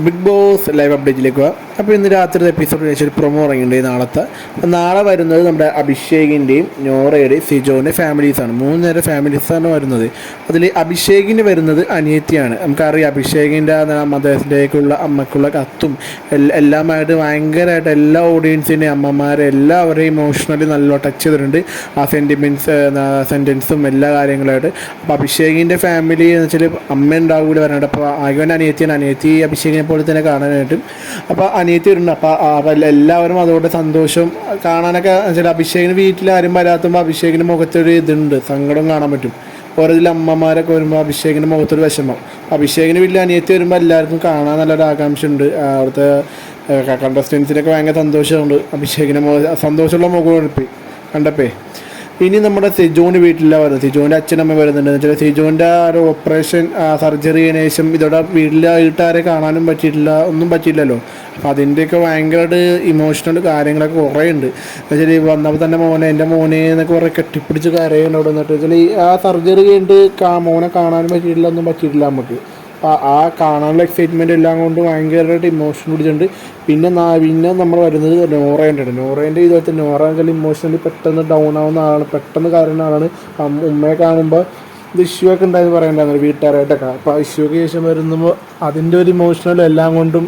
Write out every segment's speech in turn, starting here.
Big boss live അപ്ഡേറ്റിലേക്ക് പോവാം. അപ്പോൾ ഇന്ന് രാത്രി എപ്പിസോഡ് കഴിച്ച് ഒരു പ്രൊമോ ഇറങ്ങിയിട്ടുണ്ട് നാളത്തെ. അപ്പോൾ നാളെ വരുന്നത് നമ്മുടെ അഭിഷേകിൻ്റെയും നോറയുടെയും സിജോൻ്റെ ഫാമിലീസാണ്. 3 നേരം ഫാമിലീസാണ് വരുന്നത്. അതിൽ അഭിഷേകിന് വരുന്നത് അനിയത്തിയാണ്. നമുക്കറിയാം അഭിഷേകിൻ്റെ മദേഴ്സിൻ്റെക്കുള്ള അമ്മക്കുള്ള കത്തും എല്ലാമായിട്ട് ഭയങ്കരമായിട്ട് എല്ലാ ഓഡിയൻസിൻ്റെയും അമ്മമാരെ എല്ലാവരെയും ഇമോഷണലി നല്ല ടച്ച് ചെയ്തിട്ടുണ്ട്. ആ സെൻറ്റൻസും എല്ലാ കാര്യങ്ങളായിട്ട്. അപ്പോൾ അഭിഷേകിൻ്റെ ഫാമിലി എന്ന് വെച്ചാൽ അമ്മ ഉണ്ടാവില്ല വരാനായിട്ട്. അപ്പോൾ ആകെ അനിയത്തിയാണ്. അനിയത്തി അഭിഷേകിനെ പോലെ തന്നെ കാണാനായിട്ടും അപ്പോൾ അനിയത്തി വരുന്നുണ്ട്. അപ്പോൾ എല്ലാവരും അതുകൊണ്ട് സന്തോഷം കാണാനൊക്കെ വെച്ചാൽ അഭിഷേകിന് വീട്ടിൽ ആരും വരാത്തുമ്പോൾ അഭിഷേകിൻ്റെ മുഖത്തൊരു ഇതുണ്ട്, സങ്കടം കാണാൻ പറ്റും. ഓരോതിൽ അമ്മമാരൊക്കെ വരുമ്പോൾ അഭിഷേകിൻ്റെ മുഖത്തൊരു വിഷമം. അഭിഷേകിന് വീട്ടിൽ അനിയത്തി വരുമ്പോൾ എല്ലാവർക്കും കാണാൻ നല്ലൊരു ആകാംക്ഷ ഉണ്ട്. അവിടുത്തെ കണ്ടസ്റ്റൻസിനൊക്കെ ഭയങ്കര സന്തോഷമുണ്ട്. അഭിഷേകിൻ്റെ സന്തോഷമുള്ള മുഖം കണ്ടപ്പേ. ഇനി നമ്മുടെ സിജോൻ്റെ വീട്ടിലാണ് വരുന്നത്. സിജോൻ്റെ അച്ഛനമ്മ വരുന്നുണ്ട്. എന്ന് വെച്ചാൽ സിജോൻ്റെ ആ ഒരു ഓപ്പറേഷൻ സർജറി ചെയ്തതിനു ശേഷം ഇതോടെ വീട്ടിലെ വീട്ടുകാരെ കാണാനും പറ്റിയിട്ടില്ല, ഒന്നും പറ്റിയില്ലല്ലോ. അപ്പോൾ അതിൻ്റെയൊക്കെ ഭയങ്കരമായിട്ട് ഇമോഷണൽ കാര്യങ്ങളൊക്കെ കുറേ ഉണ്ട്. എന്ന് വെച്ചാൽ വന്നപ്പോൾ തന്നെ എൻ്റെ മോനെ എന്നൊക്കെ കുറേ കെട്ടിപ്പിടിച്ച് കരയുണ്ട് അവിടെ നിന്നിട്ട്. വെച്ചാൽ ആ സർജറി കഴിഞ്ഞിട്ട് മോനെ കാണാനും പറ്റിയിട്ടില്ല, ഒന്നും പറ്റിയിട്ടില്ല നമുക്ക്. ആ കാണാനുള്ള എക്സൈറ്റ്മെൻറ്റ് എല്ലാം കൊണ്ട് ഭയങ്കരമായിട്ട് ഇമോഷൻ പിടിച്ചിട്ടുണ്ട്. പിന്നെ നമ്മൾ വരുന്നത് നോറേൻ്റെ ഇതുപോലത്തെ നോറ വെച്ചാൽ ഇമോഷണലി പെട്ടെന്ന് ഡൗൺ ആവുന്ന ആളാണ്, പെട്ടെന്ന് കരയുന്ന ആളാണ്. ഉമ്മയെ കാണുമ്പോൾ ഇത് ഇഷ്യൂ ഒക്കെ ഉണ്ടായെന്ന് പറയണ്ടായിരുന്നു വീട്ടുകാരായിട്ടൊക്കെ. അപ്പോൾ ആ ഇഷ്യൂക്ക് ശേഷം വരുമ്പോൾ അതിൻ്റെ ഒരു ഇമോഷണൽ എല്ലാം കൊണ്ടും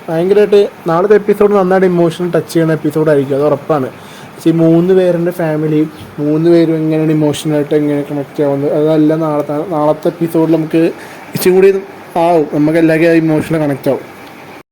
ഭയങ്കരമായിട്ട് നാളത്തെ എപ്പിസോഡ് നന്നായിട്ട് ഇമോഷണൽ ടച്ച് ചെയ്യുന്ന എപ്പിസോഡായിരിക്കും, അത് ഉറപ്പാണ്. പക്ഷേ ഈ 3 പേരുടെ ഫാമിലിയും 3 പേരും എങ്ങനെയാണ് ഇമോഷണലായിട്ട് എങ്ങനെ കണക്റ്റ് ആവുന്നത് അതെല്ലാം നാളത്തെ എപ്പിസോഡിൽ നമുക്ക് ഇച്ചിരി കൂടി ആവും, നമുക്ക് എല്ലാവർക്കും ഇമോഷണൽ കണക്റ്റ് ആവും.